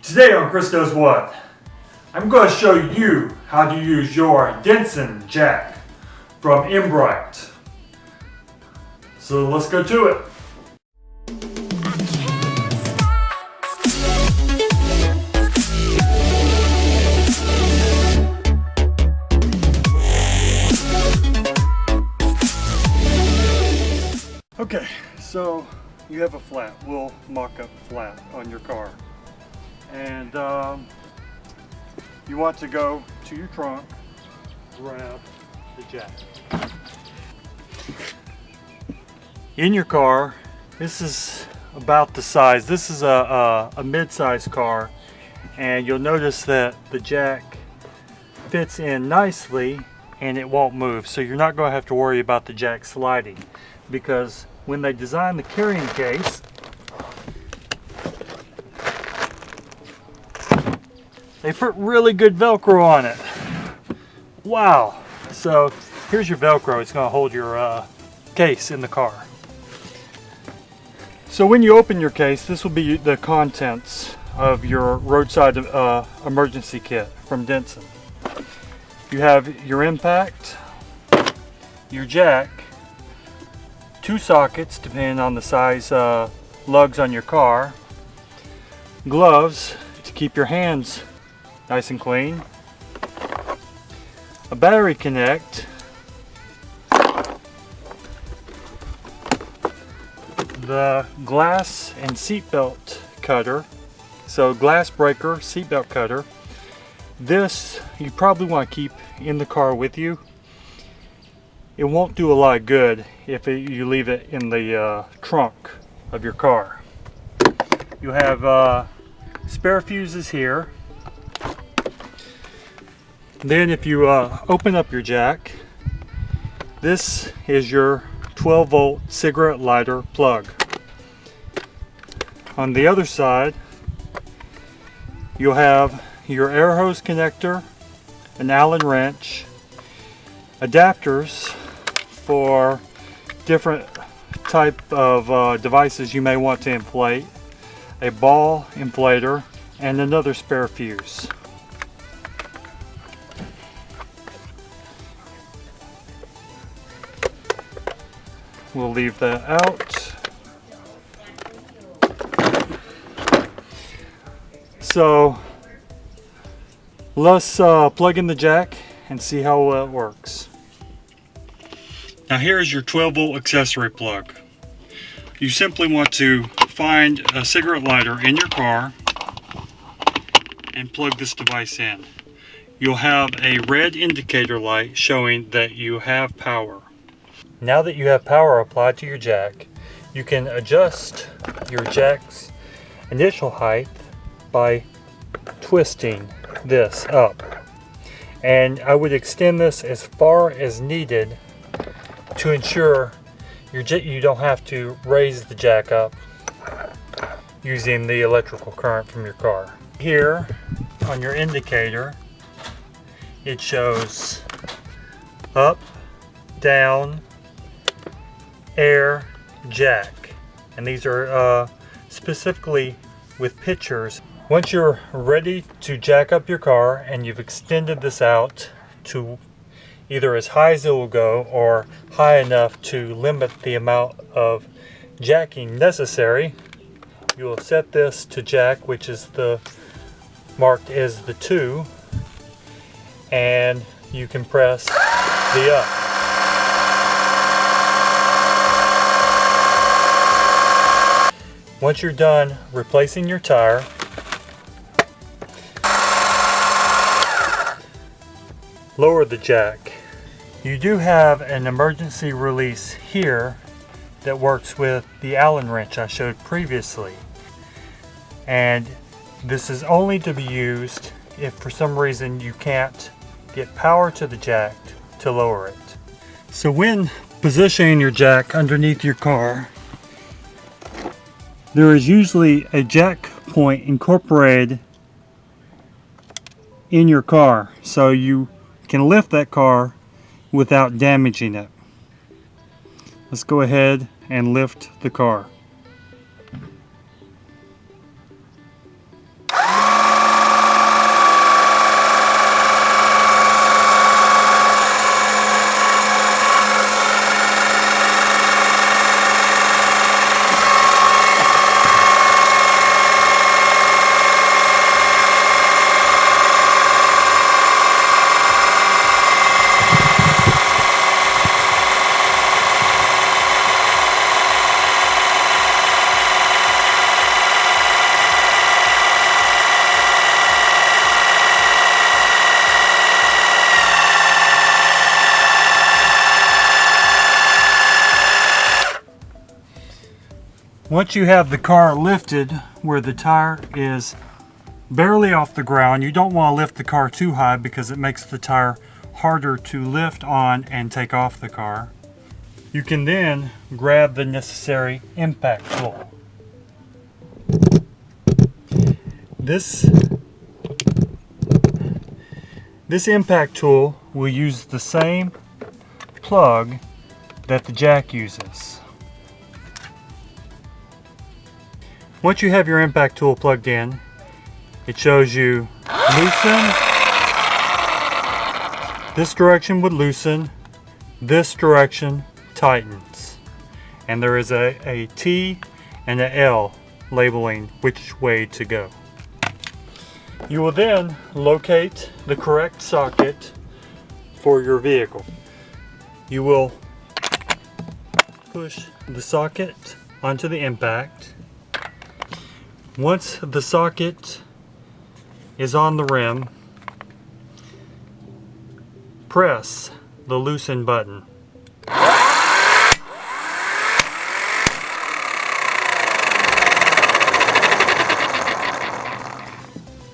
Today on Chris Knows What, I'm going to show you how to use your Denson jack from Eambrite. So let's go to it. Okay, so you have a flat. We'll mock up flat on your car. And you want to go to your trunk, grab the jack. In your car, this is about the size. This is a mid-size car, and you'll notice that the jack fits in nicely and it won't move. So you're not going to have to worry about the jack sliding, because when they designed the carrying case, they put really good Velcro on it. Wow. So here's your Velcro. It's going to hold your case in the car. So when you open your case, this will be the contents of your roadside emergency kit from Denson. You have your impact, your jack, 2 sockets depending on the size lugs on your car, gloves to keep your hands nice and clean, a battery connect, the glass and seatbelt cutter, so glass breaker, seatbelt cutter. This you probably want to keep in the car with you. It won't do a lot of good if you leave it in the trunk of your car. You have spare fuses here. Then if you open up your jack, this is your 12-volt cigarette lighter plug. On the other side, you'll have your air hose connector, an Allen wrench, adapters for different type of devices you may want to inflate, a ball inflator, and another spare fuse. We'll leave that out. So let's plug in the jack and see how well it works. Now here is your 12-volt accessory plug. You simply want to find a cigarette lighter in your car and plug this device in. You'll have a red indicator light showing that you have power. Now that you have power applied to your jack, you can adjust your jack's initial height by twisting this up. And I would extend this as far as needed to ensure you don't have to raise the jack up using the electrical current from your car. Here on your indicator, it shows up, down, air, jack, and these are specifically with pictures. Once you're ready to jack up your car and you've extended this out to either as high as it will go or high enough to limit the amount of jacking necessary, you will set this to jack, which is marked as the 2, and you can press the up. Once you're done replacing your tire, lower the jack. You do have an emergency release here that works with the Allen wrench I showed previously. And this is only to be used if for some reason you can't get power to the jack to lower it. So when positioning your jack underneath your car, there is usually a jack point incorporated in your car, so you can lift that car without damaging it. Let's go ahead and lift the car. Once you have the car lifted where the tire is barely off the ground, you don't want to lift the car too high because it makes the tire harder to lift on and take off the car. You can then grab the necessary impact tool. This impact tool will use the same plug that the jack uses. Once you have your impact tool plugged in, it shows you loosen. This direction would loosen. This direction tightens. And there is a T and a L labeling which way to go. You will then locate the correct socket for your vehicle. You will push the socket onto the impact. Once the socket is on the rim, press the loosen button.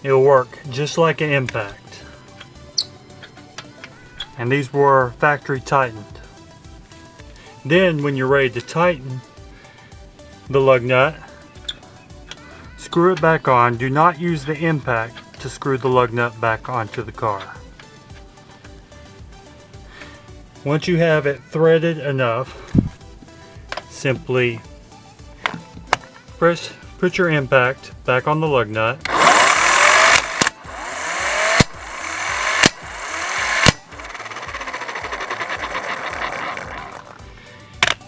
It'll work just like an impact. And these were factory tightened. Then when you're ready to tighten the lug nut, screw it back on. Do not use the impact to screw the lug nut back onto the car. Once you have it threaded enough, simply put your impact back on the lug nut.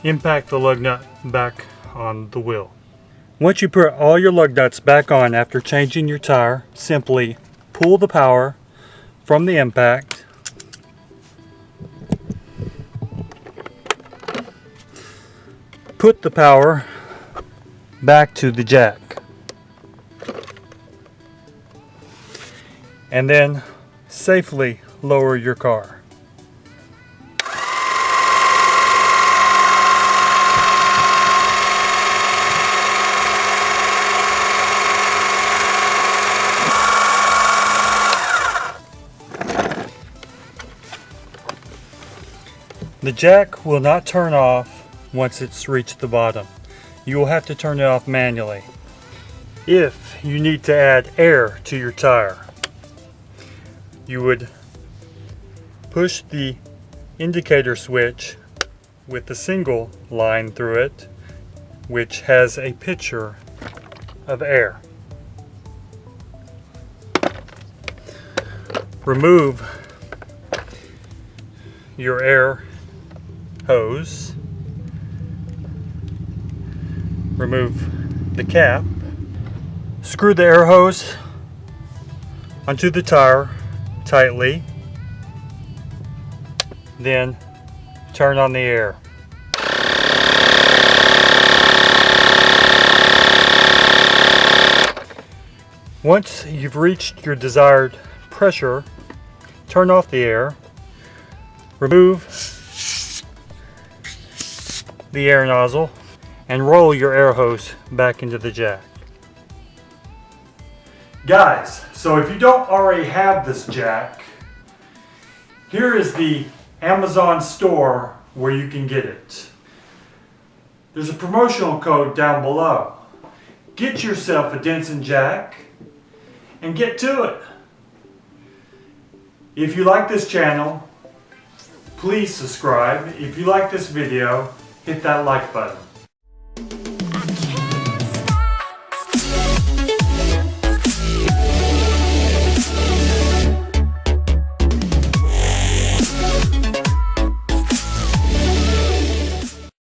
Impact the lug nut back on the wheel. Once you put all your lug nuts back on after changing your tire, simply pull the power from the impact. Put the power back to the jack. And then safely lower your car. The jack will not turn off once it's reached the bottom. You will have to turn it off manually. If you need to add air to your tire, you would push the indicator switch with a single line through it, which has a picture of air. Remove your air hose, remove the cap, screw the air hose onto the tire tightly, then turn on the air. Once you've reached your desired pressure, turn off the air, remove the air nozzle, and roll your air hose back into the jack. Guys, so if you don't already have this jack, here is the Amazon store where you can get it. There's a promotional code down below. Get yourself a Denson jack and get to it. If you like this channel, please subscribe. If you like this video, hit that like button.